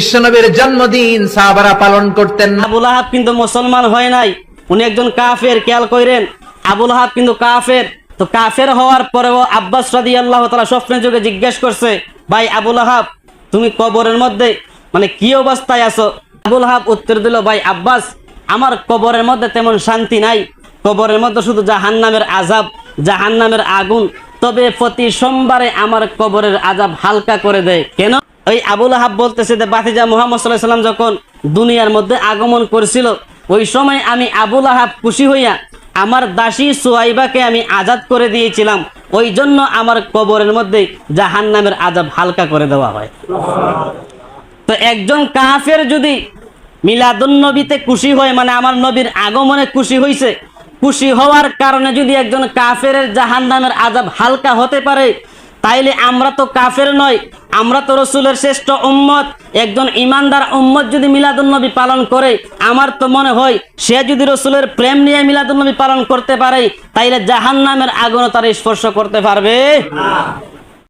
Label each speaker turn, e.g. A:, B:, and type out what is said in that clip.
A: বিশ্বনবীর জন্মদিন সাহাবারা পালন করতেন না।
B: আবু লাহাব কিন্তু মুসলমান হয় নাই, উনি একজন কাফের। খেয়াল করেন, আবু লাহাব কিন্তু কাফের। তো কাফের হওয়ার পরেও আব্বাস রাদিয়াল্লাহু তাআলা স্বপ্নের যুগে জিজ্ঞেস করছে, ভাই আবু লাহাব, তুমি কবরের মধ্যে মানে কি অবস্থায় আছো? আবু লাহাব উত্তর দিল, ভাই আব্বাস, আমার কবরের মধ্যে তেমন শান্তি নাই, কবরের মধ্যে শুধু জাহান্নামের আযাব, জাহান্নামের আগুন। তবে প্রতি সোমবারে আমার কবরের আযাব হালকা করে দেয়। কেন? ওই আবু লাহাব বলতেছে যে বাতিজা মুহাম্মদ সাল্লাল্লাহু আলাইহি ওয়াসাল্লাম যখন দুনিয়ার মধ্যে আগমন করেছিল, ওই সময় আমি আবু লাহাব খুশি হইয়া আমার দাসী সুয়াইবাকে আমি আজাদ করে দিয়েছিলাম, ওই জন্য আমার কবরের মধ্যে জাহান্নামের আযাব হালকা করে দেওয়া হয়। তো একজন কাফের যদি মিলাদুন নবীতে খুশি হয়, মানে আমার নবীর আগমনে খুশি হইছে, খুশি হওয়ার কারণে যদি একজন কাফের জাহান্নামের আযাব হালকা হতে পারে, তাইলে আমরা তো কাফের নয়, আমরা তো রসুলের শ্রেষ্ঠ উম্মত। একজন ইমানদার উম্মত যদি মিলাদুন নবী পালন করে, আমার তো মনে হয় সে যদি রসুলের প্রেম নিয়ে মিলাদুন নবী পালন করতে পারে, তাইলে জাহান্নামের আগুন তার স্পর্শ করতে পারবে না।